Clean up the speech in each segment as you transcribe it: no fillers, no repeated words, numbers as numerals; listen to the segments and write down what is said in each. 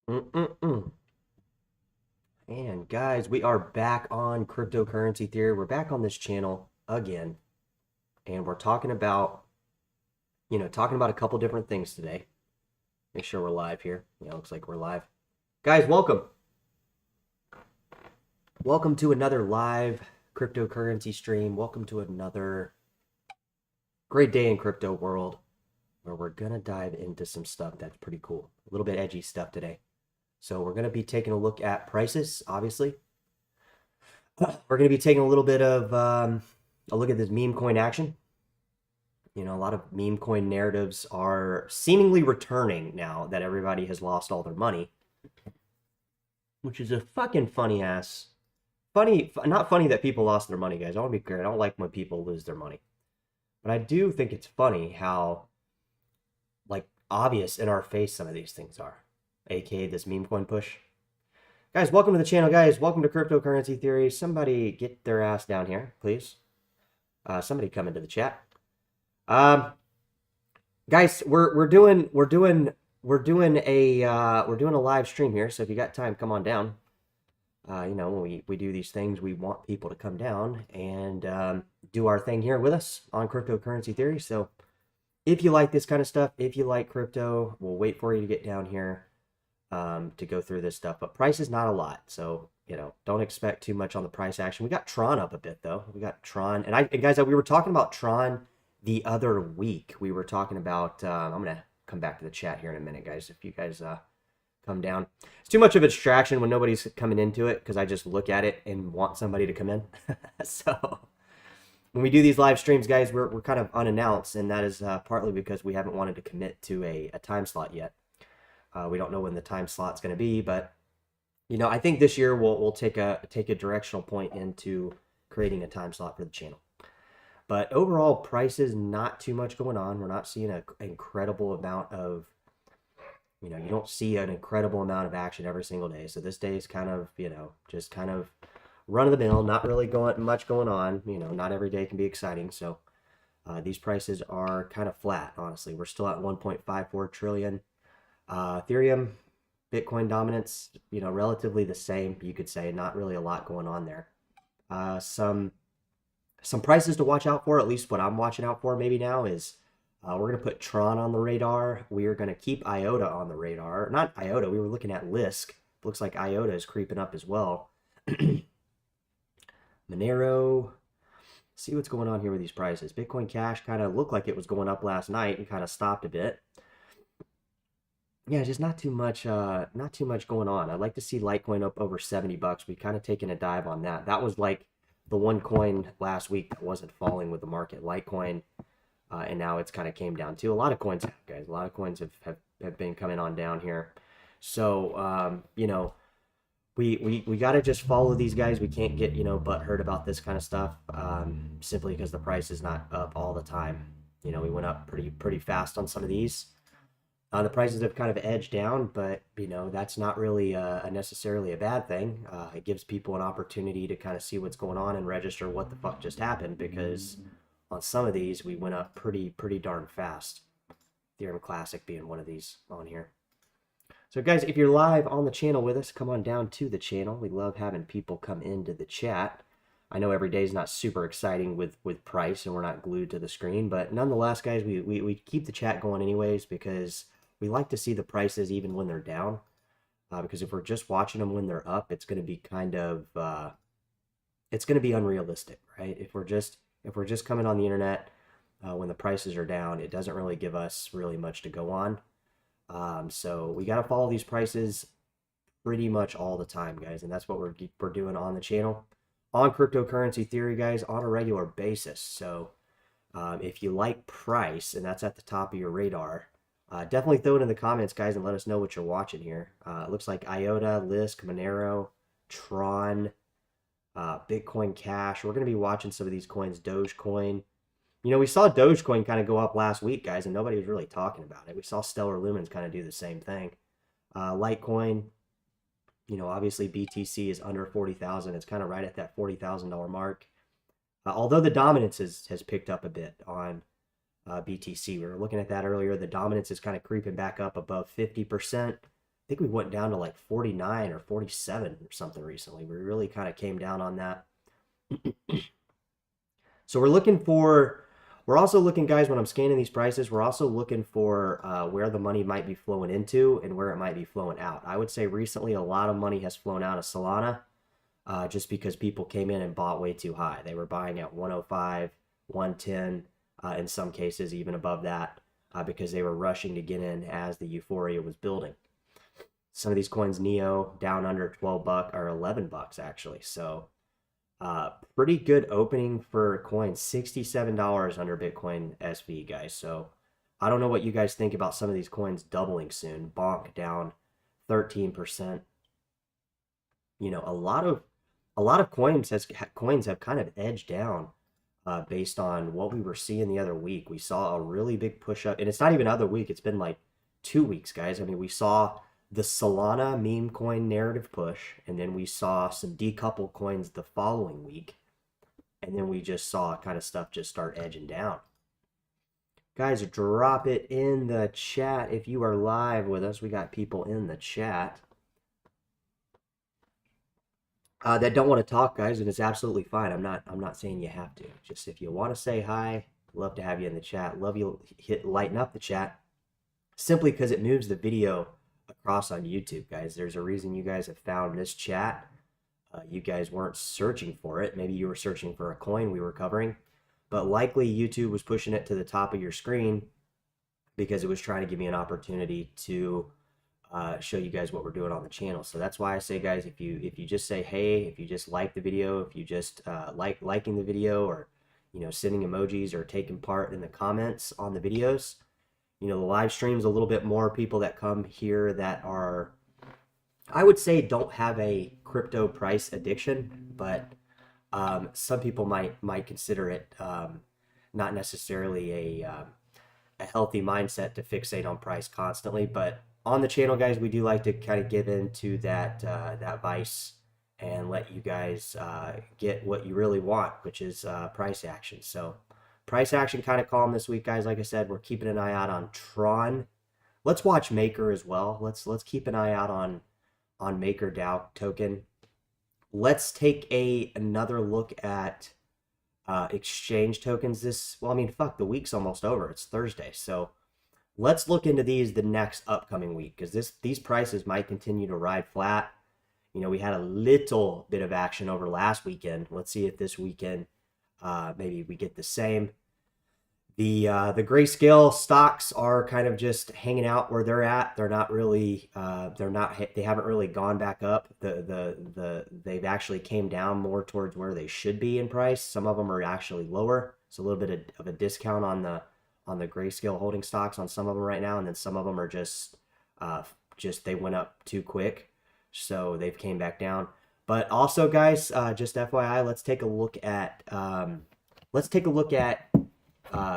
Mm-mm-mm. And guys, we are back on cryptocurrency theory. We're back on this channel again, and we're talking about a couple different things today. Make sure we're live here. Yeah, looks like we're live. Guys, welcome. Welcome to another live cryptocurrency stream. Welcome to another great day in crypto world where we're gonna dive into some stuff that's pretty cool. A little bit edgy stuff today. So we're gonna be taking a look at prices, obviously. We're going to be taking a little bit of a look at this meme coin action. A lot of meme coin narratives are seemingly returning now that everybody has lost all their money, which is a fucking funny ass. Funny, not funny that people lost their money, guys. I want to be clear. I don't like when people lose their money. But I do think it's funny how, like, obvious in our face some of these things are. AKA this meme coin push. Guys, welcome to the channel, guys. Welcome to Cryptocurrency Theory. Somebody get their ass down here, please. Somebody come into the chat. Um, Guys, we're doing a live stream here. So if you got time, come on down. When we do these things, we want people to come down and do our thing here with us on cryptocurrency theory. So if you like this kind of stuff, if you like crypto, we'll wait for you to get down here to go through this stuff. But price is not a lot, so don't expect too much on the price action. We got Tron up a bit though. We got Tron, and guys, we were talking about Tron the other week. We were talking about. I'm gonna come back to the chat here in a minute, guys. If you guys come down, it's too much of a distraction when nobody's coming into it because I just look at it and want somebody to come in. So when we do these live streams, guys, we're kind of unannounced, and that is partly because we haven't wanted to commit to a time slot yet. We don't know when the time slot's going to be, but I think this year we'll take a directional point into creating a time slot for the channel. But overall, prices not too much going on. We're not seeing an incredible amount of, you don't see an incredible amount of action every single day. So this day is kind of, just kind of run of the mill, not really much going on. Not every day can be exciting. So these prices are kind of flat, honestly. We're still at 1.54 trillion. Ethereum, Bitcoin dominance, relatively the same, you could say. Not really a lot going on there. Some prices to watch out for, at least what I'm watching out for maybe now, is we're going to put Tron on the radar. We are going to keep IOTA on the radar. Not IOTA, we were looking at Lisk. Looks like IOTA is creeping up as well. Monero. See what's going on here with these prices. Bitcoin Cash kind of looked like it was going up last night and kind of stopped a bit. Yeah, just not too much going on. I'd like to see Litecoin up over 70 bucks. We've kind of taken a dive on that. That was like the one coin last week that wasn't falling with the market, Litecoin, and now it's kind of came down too. A lot of coins have, guys. A lot of coins have been coming on down here. So, we got to just follow these guys. We can't get, butthurt about this kind of stuff simply because the price is not up all the time. We went up pretty fast on some of these. The prices have kind of edged down, but that's not really necessarily a bad thing. It gives people an opportunity to kind of see what's going on and register what the fuck just happened, because on some of these we went up pretty darn fast. Ethereum Classic being one of these on here. So guys, if you're live on the channel with us, come on down to the channel. We love having people come into the chat. I know every day is not super exciting with price and we're not glued to the screen, but nonetheless, guys, we keep the chat going anyways because we like to see the prices even when they're down, because if we're just watching them when they're up, it's going to be kind of it's going to be unrealistic, right? If we're just coming on the internet when the prices are down, it doesn't really give us really much to go on. So we got to follow these prices pretty much all the time, guys, and that's what we're doing on the channel, on cryptocurrency theory, guys, on a regular basis. So if you like price and that's at the top of your radar, definitely throw it in the comments, guys, and let us know what you're watching here. It looks like IOTA, Lisk, Monero, Tron, Bitcoin Cash. We're going to be watching some of these coins. Dogecoin. We saw Dogecoin kind of go up last week, guys, and nobody was really talking about it. We saw Stellar Lumens kind of do the same thing. Litecoin, obviously BTC is under 40,000. It's kind of right at that $40,000 mark. Although the dominance has picked up a bit on BTC. We were looking at that earlier. The dominance is kind of creeping back up above 50%. think we went down to like 49 or 47 or something recently. We really kind of came down on that. So we're also looking, guys, when I'm scanning these prices, we're also looking for where the money might be flowing into and where it might be flowing out. I would say recently a lot of money has flown out of Solana just because people came in and bought way too high. They were buying at 105, 110, in some cases even above that because they were rushing to get in as the euphoria was building. Some of these coins, Neo, down under 12 bucks or 11 bucks actually. So pretty good opening for coins, $67 under Bitcoin SV, guys. So I don't know what you guys think about some of these coins doubling soon. Bonk down 13%. You know, a lot of coins have kind of edged down based on what we were seeing the other week. We saw a really big push up, and it's not even other week. It's been like 2 weeks, guys. I mean, we saw the Solana meme coin narrative push, and then we saw some decoupled coins the following week, and then we just saw kind of stuff just start edging down. Guys, drop it in the chat if you are live with us. We got people in the chat that don't want to talk, guys, and it's absolutely fine. I'm not saying you have to. Just if you want to say hi, love to have you in the chat. Love you lighten up the chat, simply because it moves the video across on YouTube, guys. There's a reason you guys have found this chat. You guys weren't searching for it. Maybe you were searching for a coin we were covering, but likely YouTube was pushing it to the top of your screen because it was trying to give me an opportunity to show you guys what we're doing on the channel. So that's why I say, guys, if you just say hey, if you just like the video, if you just liking the video, or sending emojis or taking part in the comments on the videos, the live stream's a little bit more people that come here that are, I would say, don't have a crypto price addiction, but some people might consider it not necessarily a healthy mindset to fixate on price constantly. But on the channel, guys, we do like to kind of give into that vice and let you guys get what you really want, which is price action. So price action kind of calm this week, guys. Like I said, we're keeping an eye out on Tron. Let's watch Maker as well. Let's keep an eye out on Maker DAO token. Let's take another look at exchange tokens. The week's almost over. It's Thursday, so let's look into these the next upcoming week, because these prices might continue to ride flat. We had a little bit of action over last weekend. Let's see if this weekend maybe we get the same. The grayscale stocks are kind of just hanging out where they're at. They're not really they haven't really gone back up. They've actually came down more towards where they should be in price. Some of them are actually lower. It's a little bit of a discount on the grayscale holding stocks on some of them right now, and then some of them are just they went up too quick, so they've came back down. But also, guys, just FYI, let's take a look at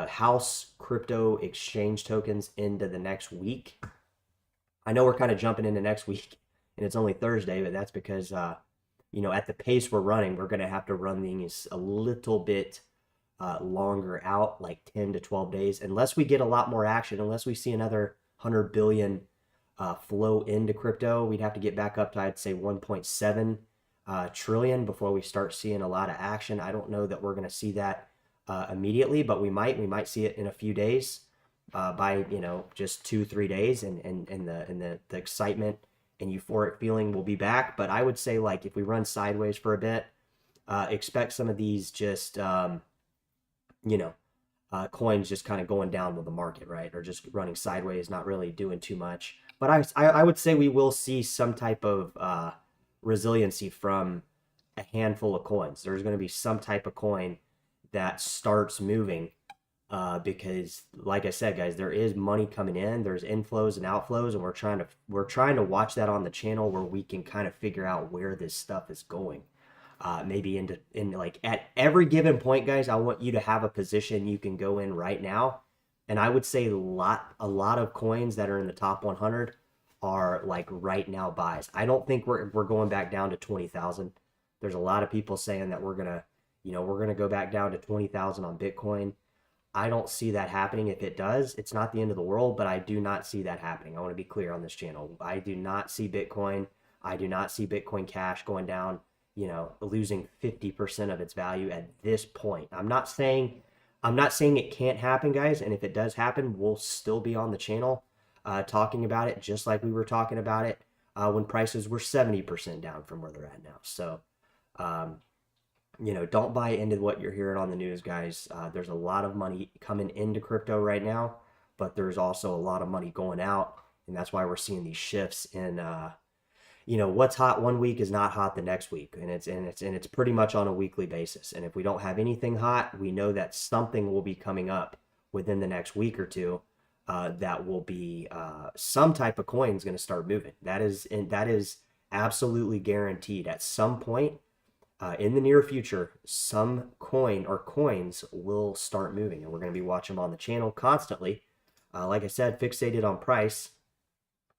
house crypto exchange tokens into the next week. I know we're kind of jumping into next week, and it's only Thursday, but that's because at the pace we're running, we're going to have to run these a little bit longer out, like 10 to 12 days, unless we get a lot more action, unless we see another 100 billion flow into crypto. We'd have to get back up to, I'd say, 1.7 trillion before we start seeing a lot of action. I don't know that we're going to see that immediately, but we might see it in a few days, by just 2-3 days, and the excitement and euphoric feeling will be back. But I would say, like, if we run sideways for a bit, expect some of these just coins just kind of going down with the market, right? Or just running sideways, not really doing too much. But I would say we will see some type of resiliency from a handful of coins. There's going to be some type of coin that starts moving because, like I said, guys, there is money coming in. There's inflows and outflows, and we're trying to watch that on the channel where we can kind of figure out where this stuff is going. Maybe like at every given point, guys, I want you to have a position you can go in right now. And I would say a lot of coins that are in the top 100 are like right now buys. I don't think we're going back down to 20,000. There's a lot of people saying that we're gonna go back down to 20,000 on Bitcoin. I don't see that happening. If it does, it's not the end of the world, but I do not see that happening. I want to be clear on this channel. I do not see Bitcoin. I do not see Bitcoin Cash going down, losing 50% of its value at this point. I'm not saying it can't happen, guys. And if it does happen, we'll still be on the channel talking about it, just like we were talking about it when prices were 70% down from where they're at now. So, um, don't buy into what you're hearing on the news, guys. There's a lot of money coming into crypto right now, but there's also a lot of money going out, and that's why we're seeing these shifts in, what's hot one week is not hot the next week, and it's pretty much on a weekly basis. And if we don't have anything hot, we know that something will be coming up within the next week or two. That will be some type of coin is going to start moving. That is absolutely guaranteed. At some point in the near future, some coin or coins will start moving, and we're going to be watching them on the channel constantly. Like I said, fixated on price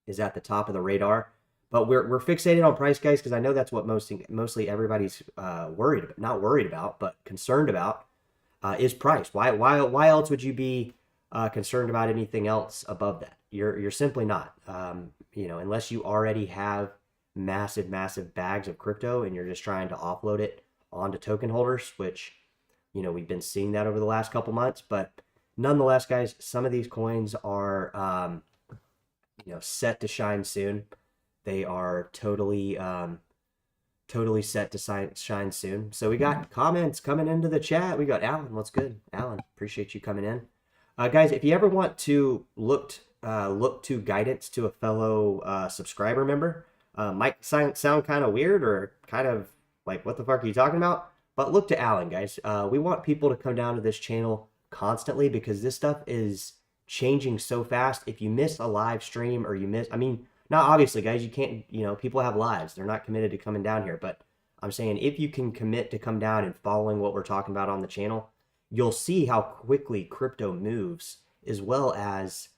is at the top of the radar, but we're fixated on price, guys, because I know that's what mostly everybody's not worried about, but concerned about is price. Why else would you be concerned about anything else above that? You're simply not. Unless you already have massive bags of crypto and you're just trying to offload it onto token holders, which we've been seeing that over the last couple months. But nonetheless, guys, some of these coins are set to shine soon. They are totally set to shine soon. So we got comments coming into the chat. We got Alan. What's good, Alan? Appreciate you coming in. Guys, if you ever want to look to guidance to a fellow subscriber member, might sound kind of weird or kind of like, what the fuck are you talking about? But look to Alan, guys. We want people to come down to this channel constantly because this stuff is changing so fast. If you miss a live stream or now obviously, guys, you can't, people have lives. They're not committed to coming down here. But I'm saying if you can commit to come down and following what we're talking about on the channel, you'll see how quickly crypto moves, as well as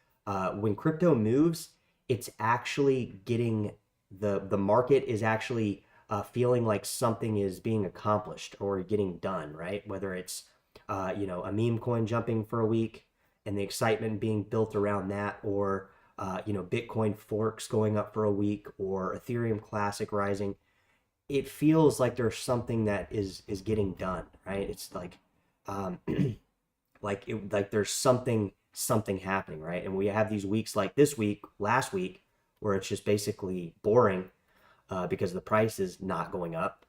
when crypto moves, it's actually getting the market is actually feeling like something is being accomplished or getting done, right? Whether it's a meme coin jumping for a week and the excitement being built around that, or Bitcoin forks going up for a week, or Ethereum Classic rising. It feels like there's something that is getting done, right? It's like like there's something happening, right? And we have these weeks like this week, last week, where it's just basically boring because the price is not going up.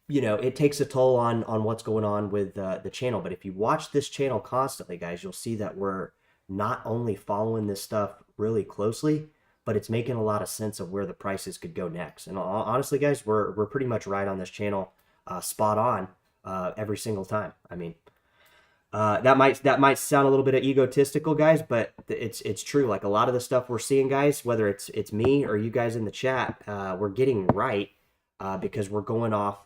It takes a toll on what's going on with the channel. But if you watch this channel constantly, guys, you'll see that we're not only following this stuff really closely, but it's making a lot of sense of where the prices could go next. And honestly, guys, we're pretty much right on this channel, spot on every single time. I mean, that might sound a little bit egotistical, guys, but it's true. Like a lot of the stuff we're seeing, guys, whether it's me or you guys in the chat, we're getting right because we're going off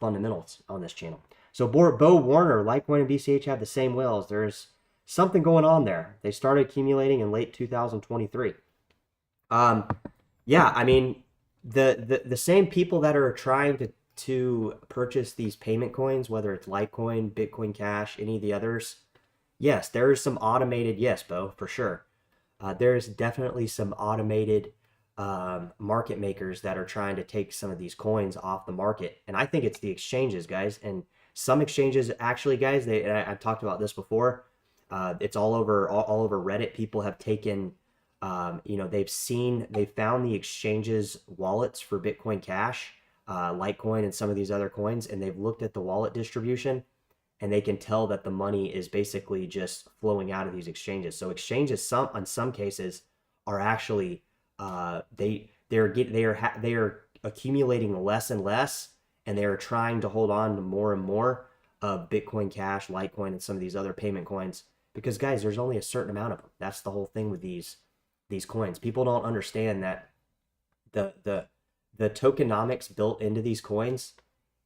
fundamentals on this channel. So Bo Warner, Litecoin and BCH have the same whales. There's something going on there. They started accumulating in late 2023. Yeah, I mean the same people that are trying to purchase these payment coins, whether it's Litecoin, Bitcoin Cash, any of the others, yes, there is some automated, yes, Bo, for sure. There's definitely some automated market makers that are trying to take some of these coins off the market. And I think it's the exchanges, guys. And some exchanges actually, guys, I've talked about this before. It's all over Reddit. People have taken, they've found the exchanges wallets for Bitcoin Cash, Litecoin, and some of these other coins, and they've looked at the wallet distribution, and they can tell that the money is basically just flowing out of these exchanges. So exchanges, in some cases, are actually they are accumulating less and less, and they are trying to hold on to more and more of Bitcoin Cash, Litecoin, and some of these other payment coins. Because guys, there's only a certain amount of them. That's the whole thing with these coins. People don't understand that the tokenomics built into these coins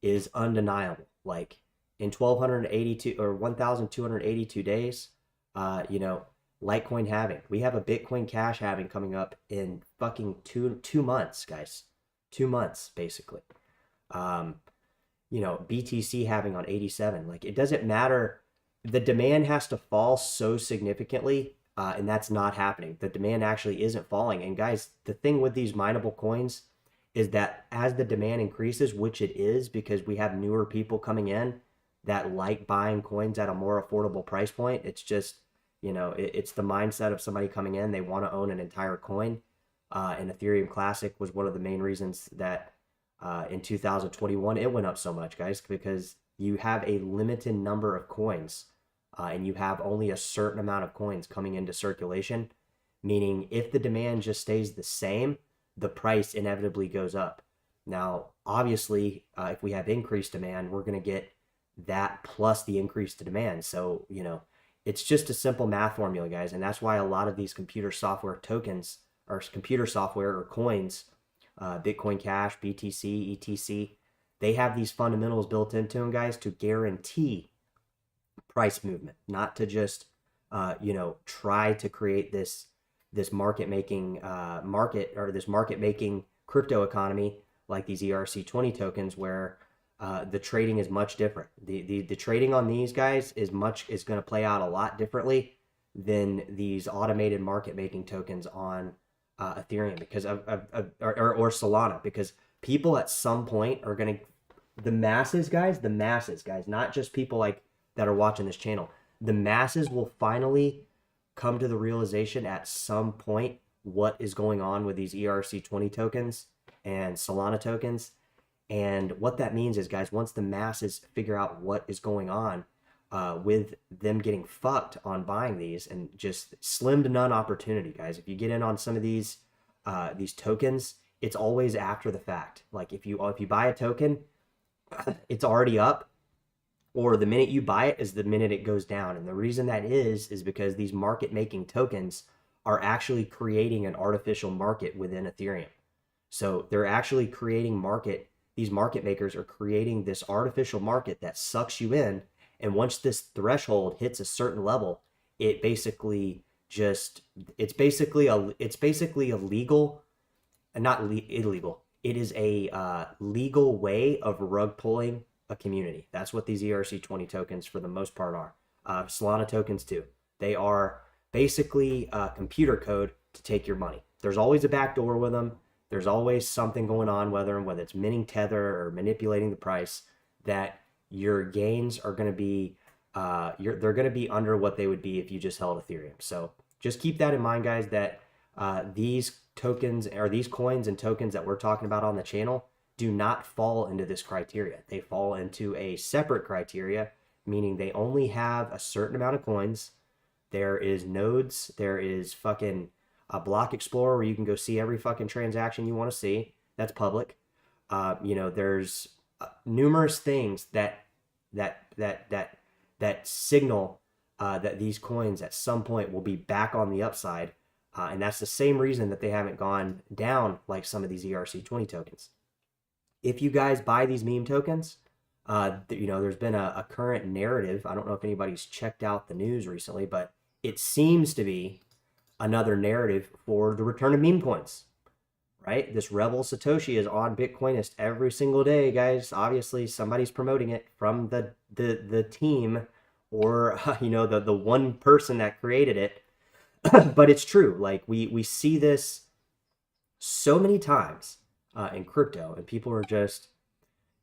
is undeniable. Like in 1282 or 1282 days, Litecoin halving. We have a Bitcoin Cash halving coming up in fucking two months, guys. 2 months, basically. BTC halving on 87. Like, it doesn't matter the demand has to fall so significantly, and that's not happening. The demand actually isn't falling. And guys, the thing with these mineable coins is that as the demand increases, which it is because we have newer people coming in that like buying coins at a more affordable price point. It's just, it's the mindset of somebody coming in. They want to own an entire coin. And Ethereum Classic was one of the main reasons that in 2021 it went up so much, guys, because you have a limited number of coins and you have only a certain amount of coins coming into circulation, meaning if the demand just stays the same, the price inevitably goes up. Now, obviously, if we have increased demand, we're going to get that plus the increased demand. So, it's just a simple math formula, guys. And that's why a lot of these computer software tokens or computer software or coins, Bitcoin Cash, BTC, ETC, they have these fundamentals built into them, guys, to guarantee price movement, not to just, try to create this market making this market making crypto economy like these ERC20 tokens where the trading is much different. The trading on these guys is going to play out a lot differently than these automated market making tokens on Ethereum because or Solana, because people at some point are going to, the masses guys, not just people like that are watching this channel, the masses will finally come to the realization at some point what is going on with these ERC20 tokens and Solana tokens. And what that means is, guys, once the masses figure out what is going on with them getting fucked on buying these and just slim to none opportunity, guys. If you get in on some of these tokens, it's always after the fact. Like if you buy a token, it's already up, or the minute you buy it is the minute it goes down. And the reason that is because these market making tokens are actually creating an artificial market within Ethereum. So they're actually creating these market makers are creating this artificial market that sucks you in. And once this threshold hits a certain level, it basically it's basically illegal, not illegal. It is a legal way of rug pulling a community. That's what these ERC20 tokens for the most part are. Solana tokens too. They are basically computer code to take your money. There's always a backdoor with them. There's always something going on, whether it's minting tether or manipulating the price, that your gains are going to be they're going to be under what they would be if you just held Ethereum. So just keep that in mind, guys, that these tokens or these coins and tokens that we're talking about on the channel do not fall into this criteria. They fall into a separate criteria, meaning they only have a certain amount of coins. There is nodes. There is fucking a block explorer where you can go see every fucking transaction you want to see. That's public. There's numerous things that signal that these coins at some point will be back on the upside. And that's the same reason that they haven't gone down like some of these ERC20 tokens. If you guys buy these meme tokens, there's been a current narrative. I don't know if anybody's checked out the news recently, but it seems to be another narrative for the return of meme coins, right? This Rebel Satoshi is on Bitcoinist every single day, guys. Obviously, somebody's promoting it from the team or, the one person that created it. But it's true. Like we see this so many times in crypto, and people are just,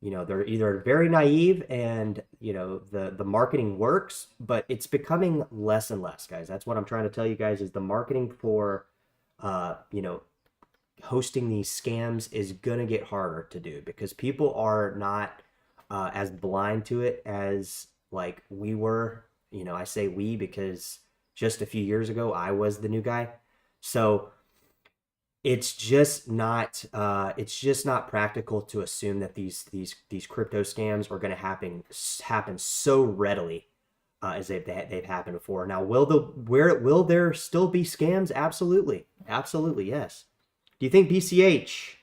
they're either very naive and, the marketing works, but it's becoming less and less, guys. That's what I'm trying to tell you guys, is the marketing for, hosting these scams is going to get harder to do because people are not as blind to it as like we were. I say we because just a few years ago, I was the new guy. So it's just not practical to assume that these crypto scams are going to happen so readily as they've happened before. Now, will there still be scams? Absolutely, yes. Do you think BCH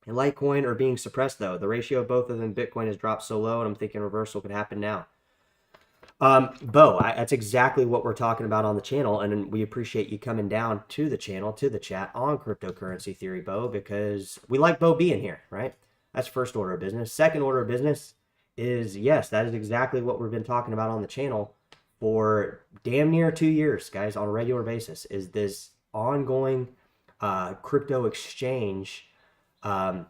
and Litecoin are being suppressed though? The ratio of both of them, Bitcoin, has dropped so low, and I'm thinking reversal could happen now. Bo, that's exactly what we're talking about on the channel, and we appreciate you coming down to the channel, to the chat on cryptocurrency theory, Bo, because we like Bo being here, right? That's first order of business. Second order of business is, yes, that is exactly what we've been talking about on the channel for damn near 2 years, guys, on a regular basis, is this ongoing crypto exchange um,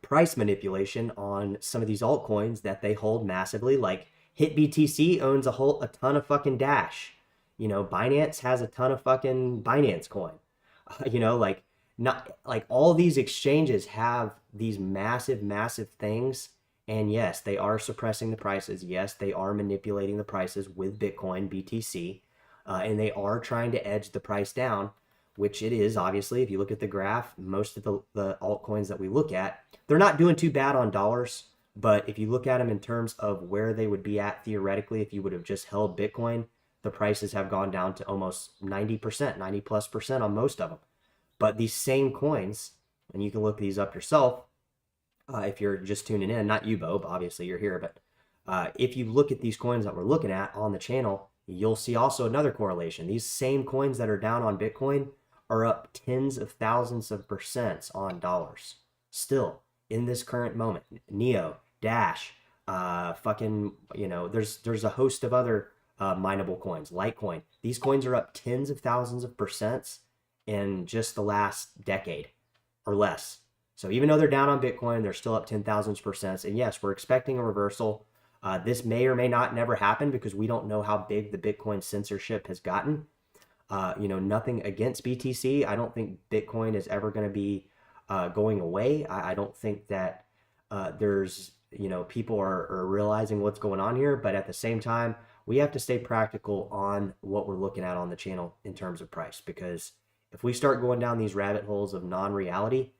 price manipulation on some of these altcoins that they hold massively. Like HitBTC owns a ton of fucking Dash. Binance has a ton of fucking Binance coin. Like not like all these exchanges have these massive, massive things. And yes, they are suppressing the prices. Yes, they are manipulating the prices with Bitcoin, BTC, and they are trying to edge the price down, which it is, obviously. If you look at the graph, most of the altcoins that we look at, they're not doing too bad on dollars. But if you look at them in terms of where they would be at theoretically, if you would have just held Bitcoin, the prices have gone down to almost 90%, 90+% on most of them. But these same coins, and you can look these up yourself if you're just tuning in, not you, Bo, obviously you're here, but if you look at these coins that we're looking at on the channel, you'll see also another correlation. These same coins that are down on Bitcoin are up tens of thousands of percents on dollars. Still, in this current moment, Neo, Dash, there's a host of other mineable coins, Litecoin. These coins are up tens of thousands of percents in just the last decade or less. So even though they're down on Bitcoin, they're still up 10,000%. And yes, we're expecting a reversal. This may or may not never happen because we don't know how big the Bitcoin censorship has gotten. Nothing against BTC. I don't think Bitcoin is ever going to be going away. I don't think that there's, people are realizing what's going on here. But at the same time, we have to stay practical on what we're looking at on the channel in terms of price. Because if we start going down these rabbit holes of non-reality,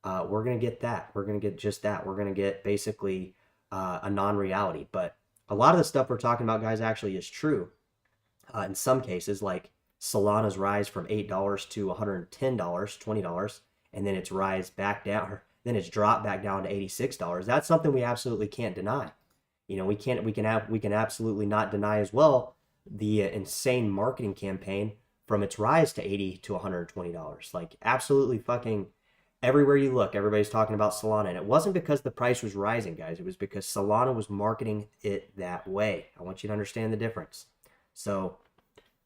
we're going to get that. We're going to get just that. We're going to get basically a non-reality. But a lot of the stuff we're talking about, guys, actually is true. In some cases, like Solana's rise from $8 to $110, $20, and then its rise back down, then it's dropped back down to $86. That's something we absolutely can't deny. We can absolutely not deny as well the insane marketing campaign from its rise to $80 to $120. Like absolutely fucking everywhere you look, everybody's talking about Solana. And it wasn't because the price was rising, guys. It was because Solana was marketing it that way. I want you to understand the difference. So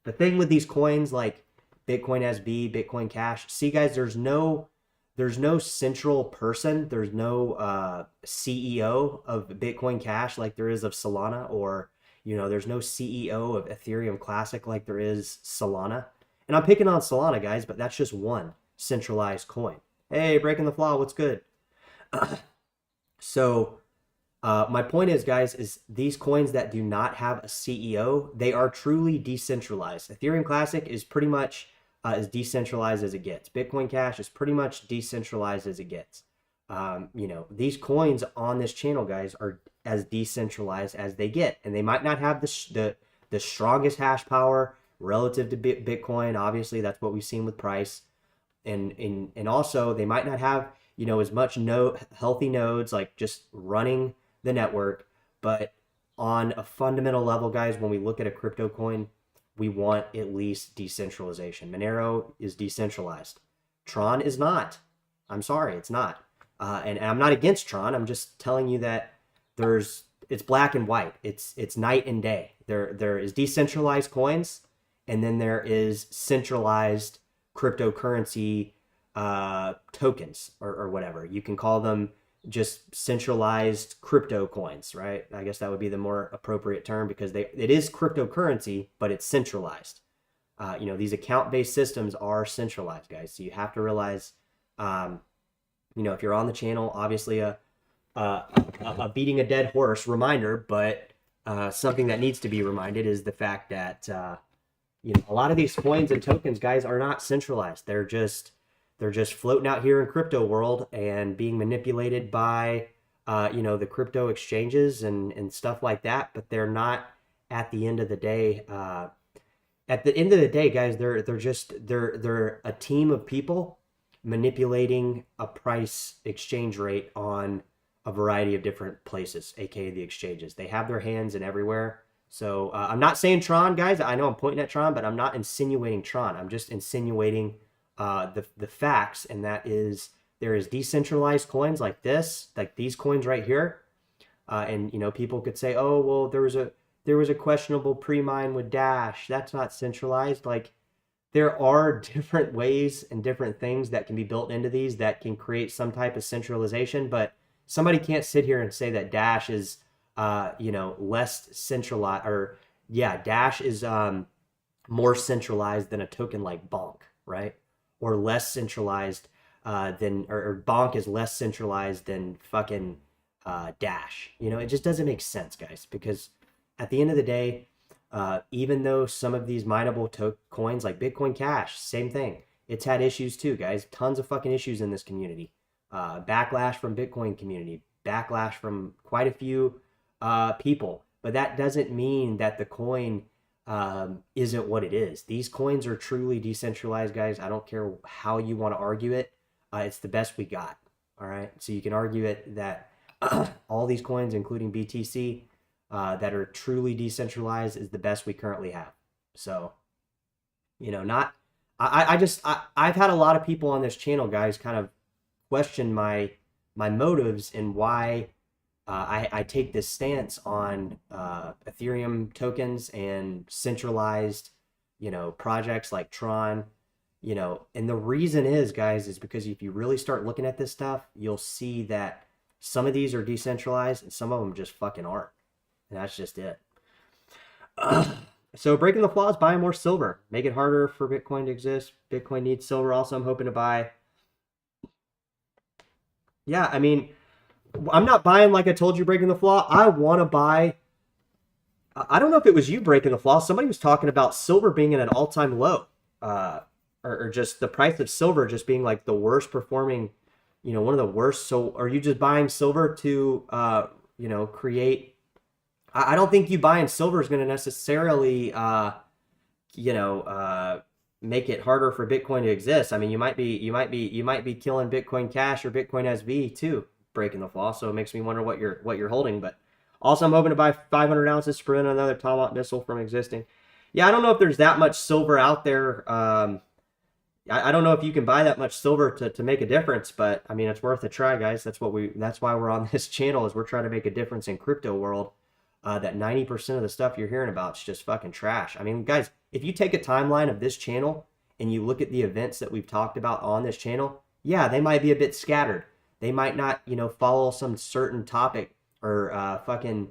the thing with these coins like Bitcoin SB, Bitcoin Cash, see, guys, there's no central person. There's no CEO of Bitcoin Cash like there is of Solana, or, there's no CEO of Ethereum Classic like there is Solana. And I'm picking on Solana, guys, but that's just one centralized coin. Hey, Breaking the Flaw, what's good? So my point is, guys, is these coins that do not have a CEO, they are truly decentralized. Ethereum Classic is pretty much as decentralized as it gets. Bitcoin Cash is pretty much decentralized as it gets. These coins on this channel, guys, are as decentralized as they get. And they might not have the strongest hash power relative to Bitcoin. Obviously, that's what we've seen with price. And also they might not have as much healthy nodes like just running the network, but on a fundamental level, guys, when we look at a crypto coin, we want at least decentralization. Monero is decentralized. Tron is not. I'm sorry, it's not. And I'm not against Tron. I'm just telling you that it's black and white. It's night and day. There is decentralized coins, and then there is centralized cryptocurrency tokens or whatever. You can call them just centralized crypto coins, right? I guess that would be the more appropriate term because it is cryptocurrency, but it's centralized. These account-based systems are centralized, guys. So you have to realize, if you're on the channel, obviously a beating a dead horse reminder, but something that needs to be reminded is the fact that a lot of these coins and tokens, guys, are not centralized. They're just floating out here in crypto world and being manipulated by the crypto exchanges and stuff like that. But they're not at the end of the day. At the end of the day, guys, they're a team of people manipulating a price exchange rate on a variety of different places, aka the exchanges. They have their hands in everywhere. So I'm not saying Tron, guys. I know I'm pointing at Tron, but I'm not insinuating Tron. I'm just insinuating the facts, and that is there is decentralized coins like this, like these coins right here. And people could say, oh, well, there was a questionable pre-mine with Dash. That's not centralized. Like, there are different ways and different things that can be built into these that can create some type of centralization, but somebody can't sit here and say that Dash is, less centralized, or yeah, Dash is more centralized than a token like Bonk, right? Or less centralized or Bonk is less centralized than fucking Dash. It just doesn't make sense, guys, because at the end of the day, even though some of these mineable coins like Bitcoin Cash, same thing, it's had issues too, guys. Tons of fucking issues in this community. Backlash from Bitcoin community, backlash from quite a few people. But that doesn't mean that the coin isn't what it is. These coins are truly decentralized, guys. I don't care how you want to argue it. It's the best we got. All right. So you can argue it that all these coins, including BTC, that are truly decentralized, is the best we currently have. So, I've had a lot of people on this channel, guys, kind of question my motives and why I take this stance on Ethereum tokens and centralized, projects like Tron, and the reason is, guys, is because if you really start looking at this stuff, you'll see that some of these are decentralized and some of them just fucking aren't. And that's just it. So breaking the flaws, buy more silver. Make it harder for Bitcoin to exist. Bitcoin needs silver. Also, I'm hoping to buy. Yeah, I mean, I'm not buying like I told you breaking the flaw. I want to buy. I don't know if it was you breaking the flaw. Somebody was talking about silver being at an all-time low. Or just the price of silver just being like the worst performing, one of the worst. So are you just buying silver to, create? I don't think you buying silver is going to necessarily, make it harder for Bitcoin to exist. I mean, you might be killing Bitcoin Cash or Bitcoin SV too, breaking the flaw. So it makes me wonder what you're holding. But also, I'm hoping to buy 500 ounces to prevent another Tomahawk missile from existing. Yeah, I don't know if there's that much silver out there. I don't know if you can buy that much silver to make a difference, but I mean, it's worth a try, guys. That's why we're on this channel, is we're trying to make a difference in crypto world. That 90% of the stuff you're hearing about is just fucking trash. I mean, guys, if you take a timeline of this channel and you look at the events that we've talked about on this channel, yeah, they might be a bit scattered. They might not, follow some certain topic or fucking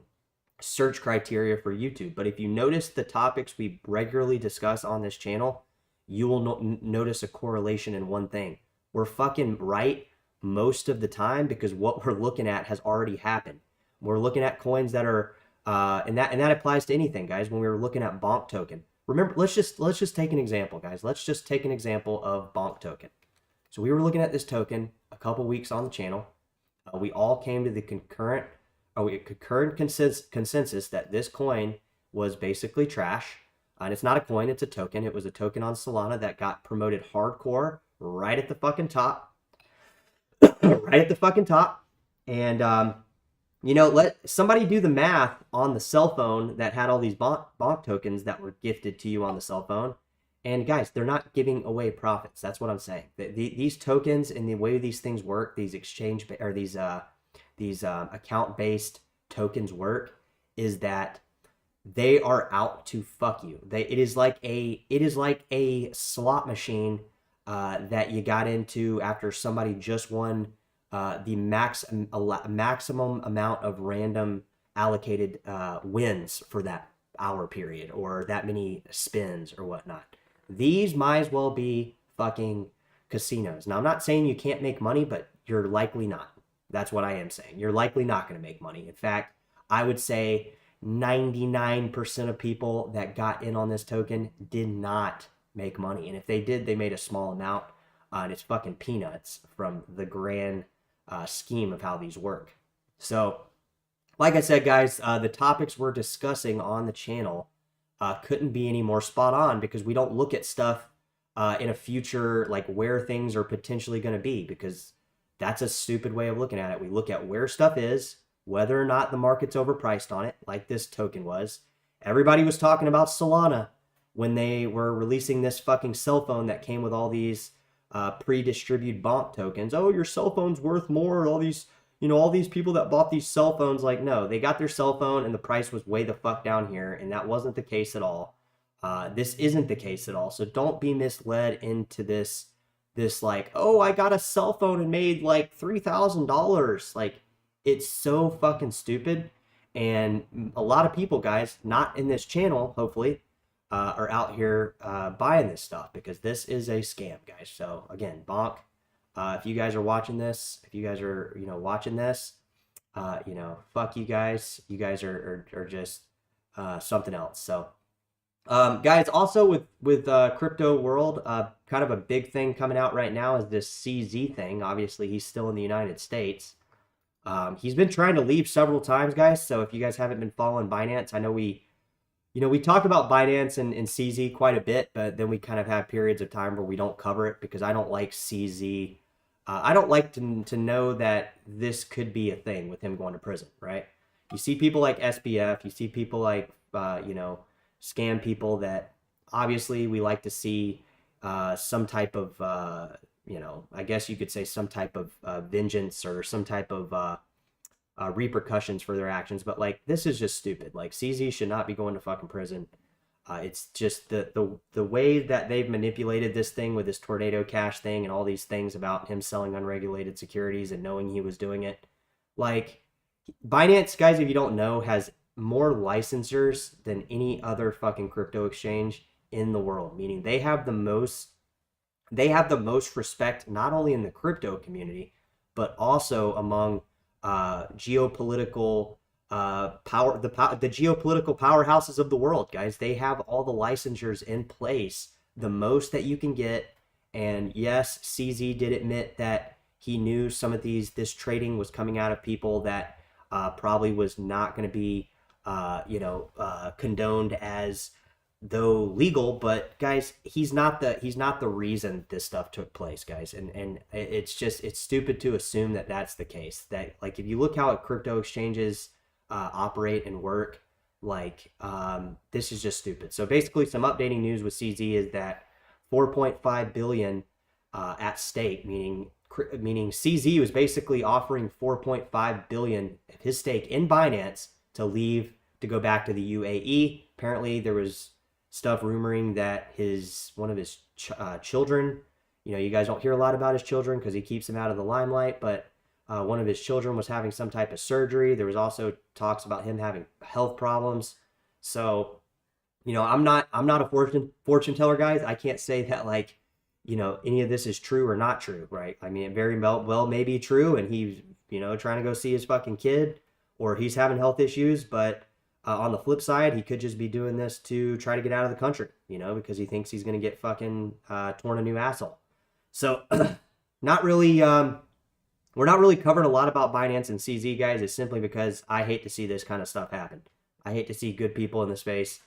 search criteria for YouTube. But if you notice the topics we regularly discuss on this channel, you will notice a correlation in one thing. We're fucking right most of the time because what we're looking at has already happened. We're looking at coins that are, and that applies to anything, guys. When we were looking at Bonk token, remember, let's just take an example, guys. Let's just take an example of Bonk token. So we were looking at this token a couple weeks on the channel. We all came to the concurrent consensus that this coin was basically trash. And it's not a coin, it's a token. It was a token on Solana that got promoted hardcore right at the fucking top. Right at the fucking top. And, let somebody do the math on the cell phone that had all these bonk tokens that were gifted to you on the cell phone. And guys, they're not giving away profits. That's what I'm saying. These tokens and the way these things work, these exchange or these account-based tokens work, is that they are out to fuck you. It is like a slot machine that you got into after somebody just won the maximum amount of random allocated wins for that hour period or that many spins or whatnot. These might as well be fucking casinos. Now, I'm not saying you can't make money, but you're likely not. That's what I am saying. You're likely not going to make money. In fact, I would say 99% of people that got in on this token did not make money. And if they did, they made a small amount. And it's fucking peanuts from the grand scheme of how these work. So, like I said, guys, the topics we're discussing on the channel couldn't be any more spot on, because we don't look at stuff in a future, like where things are potentially going to be, because that's a stupid way of looking at it. We look at where stuff is, whether or not the market's overpriced on it, like this token was. Everybody was talking about Solana when they were releasing this fucking cell phone that came with all these pre-distributed bonk tokens. Oh, your cell phone's worth more. All these, all these people that bought these cell phones, like, no, they got their cell phone and the price was way the fuck down here, and that wasn't the case at all. This isn't the case at all. So don't be misled into this like, oh, I got a cell phone and made like $3,000. Like, it's so fucking stupid. And a lot of people, guys, not in this channel, hopefully, are out here buying this stuff because this is a scam, guys. So again, bonk. If you guys are watching this, if you guys are watching this, fuck you guys. You guys are just something else. So guys, also with crypto world, kind of a big thing coming out right now is this CZ thing. Obviously, he's still in the United States. He's been trying to leave several times, guys. So if you guys haven't been following Binance, I know we talk about Binance and CZ quite a bit, but then we kind of have periods of time where we don't cover it because I don't like CZ. I don't like to know that this could be a thing with him going to prison, right? You see people like SBF, you see people like, scam people that obviously we like to see some type of, I guess you could say some type of vengeance or some type of repercussions for their actions. But like, this is just stupid. Like, CZ should not be going to fucking prison. It's just the way that they've manipulated this thing with this Tornado Cash thing and all these things about him selling unregulated securities and knowing he was doing it. Like, Binance, guys, if you don't know, has more licensors than any other fucking crypto exchange in the world, meaning they have the most respect not only in the crypto community but also among geopolitical the geopolitical powerhouses of the world, guys. They have all the licensures in place, the most that you can get. And yes, CZ did admit that he knew some of this trading was coming out of people that probably was not going to be condoned as though legal. But guys, he's not the reason this stuff took place, guys. And it's stupid to assume that that's the case. That, like, if you look how crypto exchanges operate and work, like, this is just stupid. So basically, some updating news with CZ is that 4.5 billion at stake, meaning CZ was basically offering 4.5 billion of his stake in Binance to leave to go back to the UAE. Apparently, there was stuff rumoring that one of his children, you guys don't hear a lot about his children because he keeps them out of the limelight, but one of his children was having some type of surgery. There was also talks about him having health problems. So, I'm not a fortune teller, guys. I can't say that, like, any of this is true or not true, right? I mean, it very well may be true, and he's, trying to go see his fucking kid, or he's having health issues. But on the flip side, he could just be doing this to try to get out of the country, because he thinks he's going to get fucking torn a new asshole. So, not really, we're not really covering a lot about Binance and CZ, guys. It's simply because I hate to see this kind of stuff happen. I hate to see good people in the space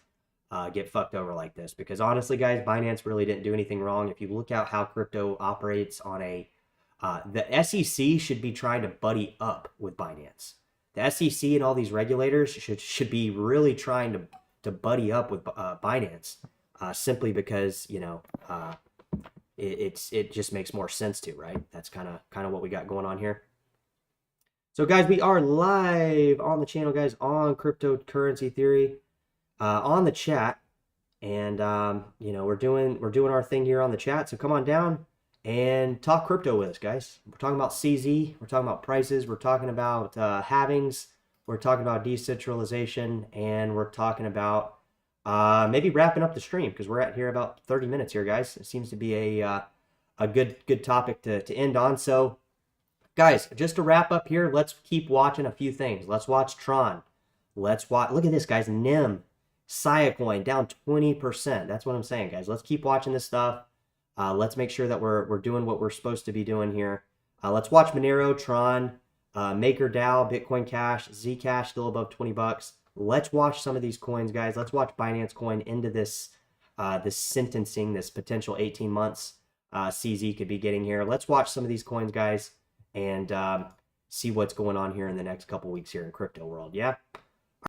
get fucked over like this, because honestly, guys, Binance really didn't do anything wrong. If you look at how crypto operates on the SEC should be trying to buddy up with Binance. The SEC and all these regulators should be really trying to buddy up with Binance, simply because it just makes more sense to, right? That's kind of what we got going on here. So guys, we are live on the channel, guys, on cryptocurrency theory, on the chat, and we're doing our thing here on the chat. So come on down and talk crypto with us, guys. We're talking about CZ, we're talking about prices, we're talking about halvings, we're talking about decentralization, and we're talking about maybe wrapping up the stream, because we're at here about 30 minutes here, guys. It seems to be a good topic to end on. So guys, just to wrap up here, let's keep watching a few things. Let's watch Tron. Let's watch, look at this, guys, NIM, Siacoin down 20%. That's what I'm saying, guys. Let's keep watching this stuff. Let's make sure that we're doing what we're supposed to be doing here. Let's watch Monero, Tron, MakerDAO, Bitcoin Cash, Zcash still above 20 bucks. Let's watch some of these coins, guys. Let's watch Binance Coin into this sentencing, this potential 18 months CZ could be getting here. Let's watch some of these coins, guys, and see what's going on here in the next couple weeks here in crypto world. Yeah.